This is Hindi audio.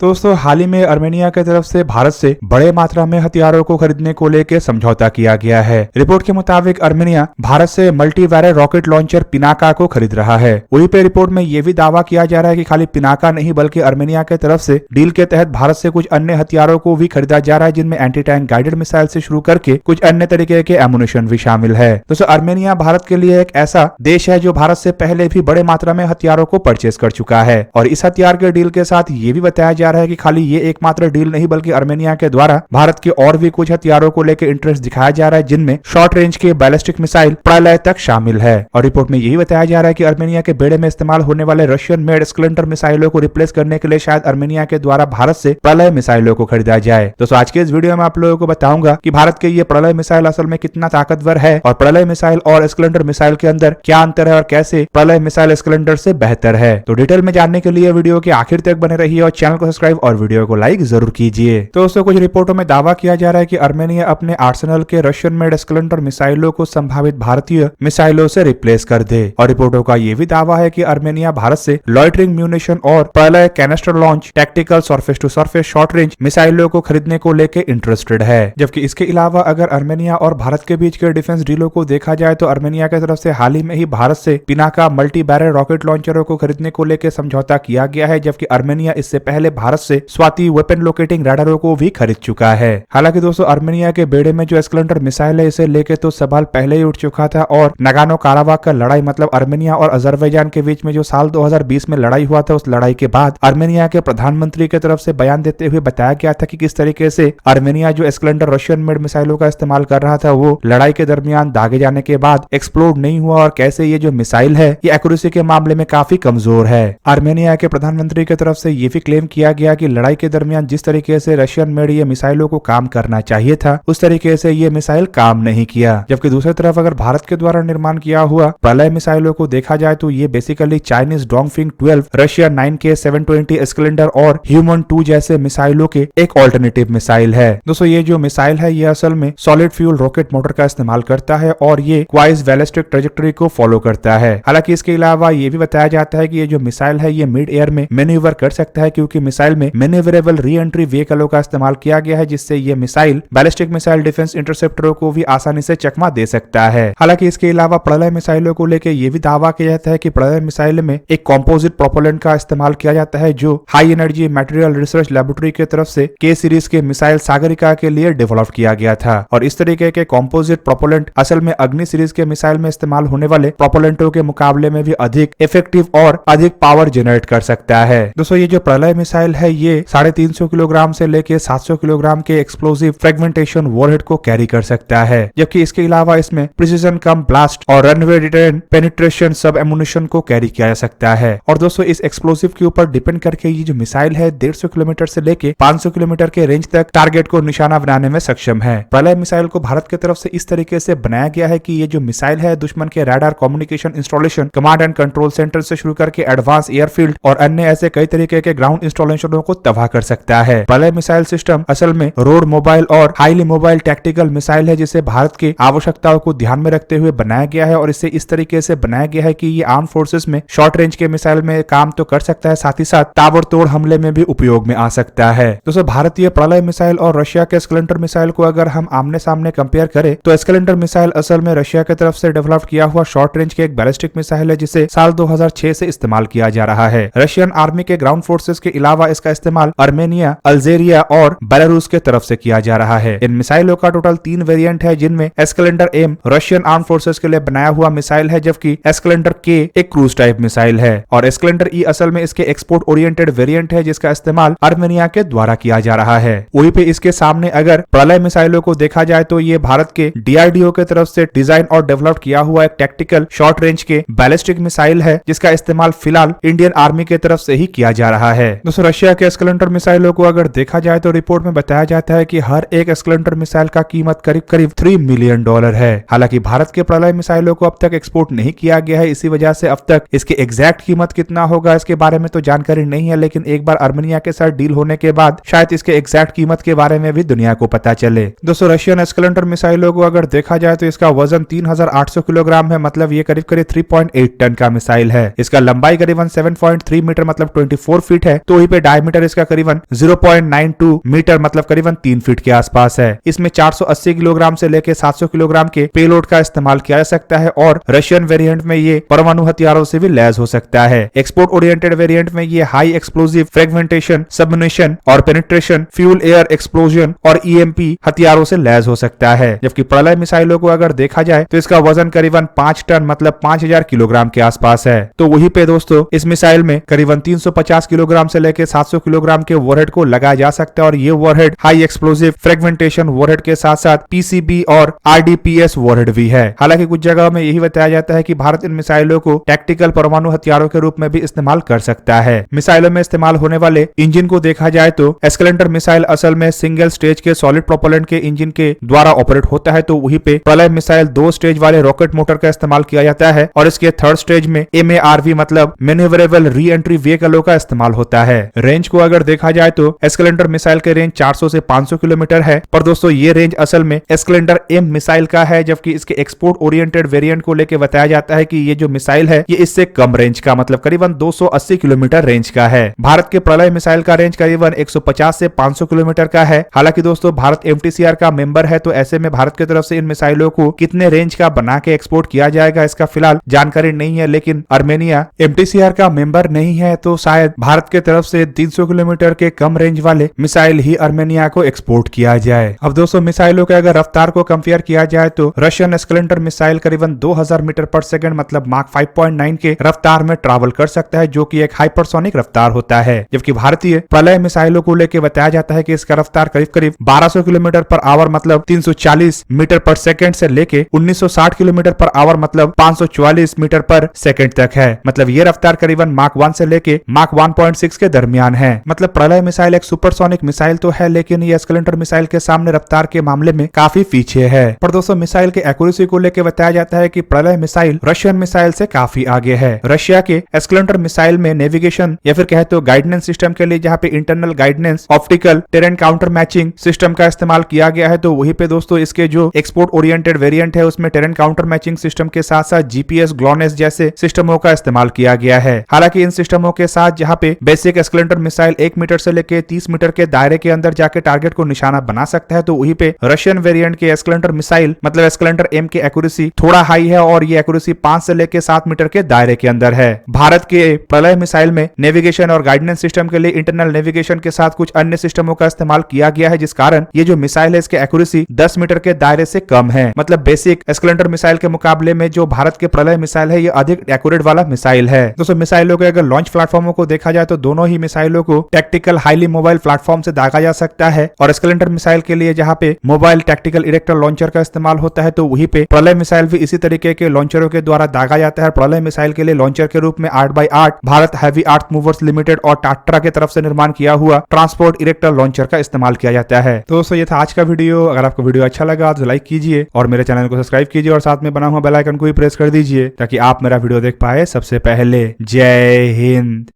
तो दोस्तों हाल ही में अर्मेनिया की तरफ से भारत से बड़े मात्रा में हथियारों को खरीदने को लेकर समझौता किया गया है। रिपोर्ट के मुताबिक अर्मेनिया भारत से multi variant rocket launcher Pinaka को खरीद रहा है। वहीं पे रिपोर्ट में यह भी दावा किया जा रहा है कि खाली पिनाका नहीं बल्कि अर्मेनिया की तरफ से डील के तहत भारत से कुछ अन्य हथियारों को भी खरीदा जा रहा है, जिनमें एंटी टैंक गाइडेड मिसाइल से शुरू करके कुछ अन्य तरीके के एमुनिशन भी शामिल है। दोस्तों अर्मेनिया भारत के लिए एक ऐसा देश है जो भारत से पहले भी बड़े मात्रा में हथियारों को परचेज कर चुका है और इस हथियार के डील के साथ ये भी बताया जा रहा है कि खाली ये एकमात्र डील नहीं बल्कि अर्मेनिया के द्वारा भारत के और भी कुछ हथियारों को लेकर इंटरेस्ट दिखाया जा रहा है, जिनमें शॉर्ट रेंज के बैलिस्टिक मिसाइल प्रलय तक शामिल है। और रिपोर्ट में यही बताया जा रहा है कि अर्मेनिया के बेड़े में इस्तेमाल होने वाले रशियन मेड स्प्लेंडर मिसाइलों को रिप्लेस करने के लिए शायद अर्मेनिया के द्वारा भारत से प्रलय मिसाइलों को खरीदा जाए। दोस्तों आज के इस वीडियो में आप लोगों को बताऊंगा कि भारत के ये प्रलय मिसाइल असल में कितना ताकतवर है और प्रलय मिसाइल और स्प्लेंडर मिसाइल के अंदर क्या अंतर है और कैसे प्रलय मिसाइल स्प्लेंडर से बेहतर है। तो डिटेल में जानने के लिए वीडियो के आखिर तक बने रहिए और चैनल को सब्सक्राइब और वीडियो को लाइक जरूर कीजिए। तो दोस्तों कुछ रिपोर्टों में दावा किया जा रहा है कि अर्मेनिया अपने आर्सेनल के रशियन मेड स्प्लेंडर मिसाइलों को संभावित भारतीय मिसाइलों से रिप्लेस कर दे। और रिपोर्टों का यह भी दावा है कि अर्मेनिया भारत से लॉइटरिंग म्यूनिशन और Pralay canister launch tactical surface to surface short range मिसाइलों को खरीदने को लेकर इंटरेस्टेड है। जबकि इसके अलावा अगर अर्मेनिया और भारत के बीच के डिफेंस डीलों को देखा जाए तो अर्मेनिया की तरफ से हाल ही में ही भारत से पिनाका मल्टी बैरल रॉकेट लॉन्चरों को खरीदने को लेकर समझौता किया गया है, जबकि अर्मेनिया इससे पहले भारत से स्वाति वेपन लोकेटिंग रडारों को भी खरीद चुका है। हालांकि दोस्तों अर्मेनिया के बेड़े में जो स्प्लेंडर मिसाइल है इसे लेके तो सवाल पहले ही उठ चुका था और नगानो काराबाख का लड़ाई मतलब अर्मेनिया और अजरबैजान के बीच में जो साल 2020 में लड़ाई हुआ था, उस लड़ाई के बाद अर्मेनिया के प्रधानमंत्री की तरफ से बयान देते हुए बताया गया था कि किस तरीके से अर्मेनिया जो स्प्लेंडर रशियन मेड मिसाइलों का इस्तेमाल कर रहा था वो लड़ाई के दरमियान दागे जाने के बाद एक्सप्लोड नहीं हुआ और कैसे ये जो मिसाइल है ये एक्यूरेसी के मामले में काफी कमजोर है। अर्मेनिया के प्रधानमंत्री की तरफ से ये भी क्लेम किया गया कि लड़ाई के दरमियान जिस तरीके से रशियन मेड ये मिसाइलों को काम करना चाहिए था उस तरीके से ये मिसाइल काम नहीं किया। जबकि दूसरी तरफ अगर भारत के द्वारा निर्माण किया हुआ प्रलय मिसाइलों को देखा जाए तो ये basically Chinese Dongfeng 12, Russia 9K 720 स्प्लेंडर और ह्यूमन 2 जैसे मिसाइलों के एक ऑल्टरनेटिव मिसाइल है। दोस्तों ये जो मिसाइल है ये असल में सॉलिड फ्यूल रॉकेट मोटर का इस्तेमाल करता है और ये क्वाइज बैलिस्टिक ट्रेजेक्टरी को फॉलो करता है। हालांकि इसके अलावा ये भी बताया जाता है कि ये जो मिसाइल है ये मिड एयर में मैन्यूवर कर सकता है, क्योंकि मिसाइल में मैन्यूवरेबल री एंट्री व्हीकलों का इस्तेमाल किया गया है, जिससे ये मिसाइल बैलिस्टिक मिसाइल डिफेंस इंटरसेप्टरों को भी आसानी से चकमा दे सकता है। हालांकि इसके अलावा प्रलय मिसाइलों को लेकर यह भी दावा किया जाता है कि प्रलय मिसाइल में एक कॉम्पोजिट प्रोपेलेंट का इस्तेमाल किया जाता है जो high energy material research laboratory की तरफ से के सीरीज के मिसाइल सागरिका के लिए डेवलप किया गया था। और इस तरीके के कॉम्पोजिट प्रोपेलेंट असल में अग्नि सीरीज के मिसाइल में इस्तेमाल होने वाले प्रोपेलेंटों के मुकाबले में भी अधिक इफेक्टिव और अधिक पावर जनरेट कर सकता है। दोस्तों ये जो प्रलय मिसाइल है ये 350 किलोग्राम से लेके 700 किलोग्राम के एक्सप्लोसिव फ्रेगमेंटेशन वॉरहेड को कैरी कर सकता है। जबकि इसके अलावा इसमें प्रिसीजन कम ब्लास्ट और रनवे डिटेरेंट पेनिट्रेशन सब एमुनिशन को कैरी किया जा सकता है। और दोस्तों इस एक्सप्लोसिव के ऊपर डिपेंड करके ये जो मिसाइल है 150 किलोमीटर से लेके 500 किलोमीटर के रेंज तक टारगेट को निशाना बनाने में सक्षम है। प्रलय मिसाइल को भारत की तरफ से इस तरीके से बनाया गया है कि ये जो मिसाइल है दुश्मन के radar communication installation command and control centre से शुरू करके एडवांस एयरफील्ड और अन्य ऐसे कई तरीके के ग्राउंड इंस्टॉलेशनों को तबाह कर सकता है। प्रलय मिसाइल सिस्टम असल में रोड मोबाइल और हाईली मोबाइल टैक्टिकल मिसाइल है, जिसे भारत की आवश्यकताओं को ध्यान में रखते हुए बनाया गया है और इसे इस तरीके से बनाया गया है कि ये आर्म फोर्सेस में शॉर्ट रेंज के मिसाइल में काम तो कर सकता है, साथ ही साथ ताबड़तोड़ हमले में भी उपयोग में आ सकता है। दोस्तों भारतीय प्रलय मिसाइल और रशिया के स्प्लेंडर मिसाइल को अगर हम आमने सामने कंपेयर करें तो स्प्लेंडर मिसाइल असल में रशिया की तरफ से डेवलप किया हुआ शॉर्ट रेंज के एक बैलिस्टिक मिसाइल है, जिसे साल 2006 से इस्तेमाल किया जा रहा है। रशियन आर्मी के ग्राउंड फोर्सेस के अलावा इसका इस्तेमाल अर्मेनिया, अल्जेरिया और बेलारूस के तरफ से किया जा रहा है। इन मिसाइलों का टोटल 3 वेरिएंट है, जिनमें Splendor M Russian arm forces के लिए बनाया हुआ मिसाइल है, जबकि स्प्लेंडर के एक क्रूज टाइप मिसाइल है और स्प्लेंडर ई असल में इसके एक्सपोर्ट ओरिएंटेड वेरिएंट है, जिसका इस्तेमाल अर्मेनिया के द्वारा किया जा रहा है। वहीं पे इसके सामने अगर प्रलय मिसाइलों को देखा जाए तो ये भारत के DRDO के तरफ से डिजाइन और डेवलप किया हुआ एक टैक्टिकल शॉर्ट रेंज के बैलिस्टिक मिसाइल है, जिसका इस्तेमाल फिलहाल इंडियन आर्मी की तरफ से ही किया जा रहा है। दोस्तों रशिया के स्प्लेंडर मिसाइलों को अगर देखा जाए तो रिपोर्ट में बताया जाता है कि हर एक स्प्लेंडर मिसाइल का कीमत करीब करीब $3 मिलियन है। हालांकि भारत के प्रलय मिसाइलों को अब तक एक्सपोर्ट नहीं किया गया है, इसी वजह से अब तक इसकी एग्जैक्ट कीमत कितना होगा इसके बारे में तो जानकारी नहीं है, लेकिन एक बार अर्मेनिया के साथ डील होने के बाद शायद इसके एग्जैक्ट कीमत के बारे में भी दुनिया को पता चले। दोस्तों रशियन स्प्लेंडर मिसाइलों को अगर देखा जाए तो इसका वजन 3800 किलोग्राम है, मतलब ये करीब करीब 3.8 टन का मिसाइल है। इसका लंबाई करीबन 7.3 मीटर मतलब 24 फीट है। तो वहीं पे डायमीटर इसका करीबन 0.92 मीटर मतलब करीबन 3 फीट के आसपास है। इसमें 480 किलोग्राम से लेकर 700 किलोग्राम के पेलोड का इस्तेमाल किया जा सकता है और रशियन वेरिएंट में ये परमाणु हथियारों से भी लैस हो सकता है। एक्सपोर्ट ओरिएंटेड वेरिएंट में ये हाई एक्सप्लोजिव फ्रेगमेंटेशन, सबमिशन और पेनिट्रेशन, फ्यूल एयर एक्सप्लोजन और ईएमपी हथियारों से लैस हो सकता है। जबकि प्रलय मिसाइलों को अगर देखा जाए तो इसका वजन करीबन 5 टन मतलब 5000 किलोग्राम के आसपास है। तो वहीं पे दोस्तों इस मिसाइल में करीबन 350 किलोग्राम से लेकर 700 किलोग्राम के वॉरहेड को लगाया जा सकता है और ये warhead high explosive fragmentation warhead के साथ साथ पीसीबी और आरडीपीएस वॉरहेड भी है। हालांकि कुछ जगह में यही बताया जाता है कि भारत इन मिसाइलों को टैक्टिकल परमाणु हथियारों के रूप में भी इस्तेमाल कर सकता है। मिसाइलों में इस्तेमाल होने वाले इंजन को देखा जाए तो एस्केलेंडर मिसाइल असल में सिंगल स्टेज के सॉलिड प्रोपेलेंट के इंजन के द्वारा ऑपरेट होता है, तो वहीं पे प्रलय मिसाइल 2 स्टेज वाले रॉकेट मोटर का इस्तेमाल किया जाता है और इसके थर्ड स्टेज में MARV मतलब मैन्यूवरेबल री एंट्री व्हीकलों का इस्तेमाल होता है। रेंज को अगर देखा जाए तो एस्केलेंडर मिसाइल के रेंज 400 से 500 किलोमीटर है, पर दोस्तों ये रेंज असल में एस्केलेंडर M मिसाइल का है, जबकि इसके एक्सपोर्ट ओरिएंटेड वेरिएंट को लेकर बताया जाता है कि ये जो मिसाइल है ये इससे कम रेंज का मतलब करीबन 280 किलोमीटर रेंज का है। भारत के प्रलय मिसाइल का रेंज करीबन 150 से 500 किलोमीटर का है। हालांकि दोस्तों भारत MTCR का मेंबर है, तो ऐसे में भारत की तरफ से इन मिसाइलों को कितने रेंज का बना के एक्सपोर्ट किया जाएगा इसका फिलहाल जानकारी नहीं है, लेकिन अर्मेनिया MTCR का मेंबर नहीं है तो शायद भारत के तरफ से 300 किलोमीटर के कम रेंज वाले मिसाइल ही अर्मेनिया को एक्सपोर्ट किया जाए। अब दोस्तों मिसाइलों के अगर रफ्तार को कंपेयर किया जाए तो रशियन एस्केलेंडर मिसाइल करीबन 2000 मीटर पर सेकंड मतलब माक 5.9 के रफ्तार में ट्रैवल कर सकता है, जो कि एक हाइपरसोनिक रफ्तार होता है। जबकि भारतीय प्रलय मिसाइलों को लेकर बताया जाता है कि इसका रफ्तार करीब करीब 1200 किलोमीटर पर आवर मतलब 340 मीटर पर सेकंड से लेके 1960 किलोमीटर पर आवर मतलब 544 मीटर पर सेकंड तक है। मतलब ये रफ्तार करीबन माक 1 से लेके माक 1.6 के दरमियान है। मतलब प्रलय मिसाइल एक सुपरसोनिक मिसाइल तो है, लेकिन ये एस्केलेंडर मिसाइल के सामने रफ्तार के मामले में काफी पीछे है। पर दोस्तों मिसाइल के एक्यूरेसी को लेकर बताया जाता है कि प्रलय मिसाइल रशियन मिसाइल से काफी आगे है। रशिया के एस्केलेंडर मिसाइल में नेविगेशन या फिर कहे तो गाइडेंस सिस्टम के लिए जहाँ पे internal guidance, optical terrain counter matching system का इस्तेमाल किया गया है, तो वहीं पे दोस्तों इसके जो एक्सपोर्ट ओरिएंटेड वेरिएंट है उसमें टेरेन काउंटर मैचिंग सिस्टम के साथ साथ जीपीएस, ग्लोनेस जैसे सिस्टमों का इस्तेमाल किया गया है। हालांकि इन सिस्टमों के साथ जहाँ पे बेसिक एस्केलेंडर मिसाइल 1 मीटर से लेकर 30 मीटर के दायरे के अंदर जाके टारगेट को निशाना बना सकता है, तो वहीं पे रशियन वेरिएंट के एस्केलेंडर मिसाइल मतलब एस्केलेंडर M की एक्यूरेसी थोड़ा हाई है और ये एक्यूरेसी 5 से लेकर 7 मीटर के दायरे के अंदर है। भारत के प्रलय मिसाइल में नेविगेशन और गाइडेंस सिस्टम के लिए इंटरनल नेविगेशन के साथ कुछ अन्य सिस्टमों का इस्तेमाल किया गया है, जिस कारण ये जो मिसाइल है इसके एक्यूरेसी 10 मीटर के दायरे से कम है। मतलब बेसिक एस्केलेंडर मिसाइल के मुकाबले में जो भारत के प्रलय मिसाइल है ये अधिक एक्यूरेट वाला मिसाइल है। दोस्तों मिसाइलों के अगर लॉन्च प्लेटफॉर्मों को देखा जाए तो दोनों ही मिसाइलों को टैक्टिकल हाईली मोबाइल प्लेटफॉर्म से दागा जा सकता है और एस्केलेंडर मिसाइल के लिए जहाँ पे मोबाइल टैक्टिकल इरेक्टर लॉन्चर का इस्तेमाल होता है, तो वहीं पे प्रलय मिसाइल भी इसी तरीके के लॉन्चरों के द्वारा दागा जाता है। प्रलय मिसाइल के लिए लॉन्चर के रूप में 8x8 भारत हैवी अर्थ मूवर्स लिमिटेड और टाट्रा की तरफ से निर्माण किया हुआ ट्रांसपोर्ट इरेक्टर लॉन्चर का इस्तेमाल किया जाता है। तो दोस्तों ये था आज का वीडियो। अगर आपको वीडियो अच्छा लगा तो लाइक कीजिए और मेरे चैनल को सब्सक्राइब कीजिए और साथ में बना हुआ बेल आइकन को भी प्रेस कर दीजिए ताकि आप मेरा वीडियो देख पाए सबसे पहले। जय हिंद।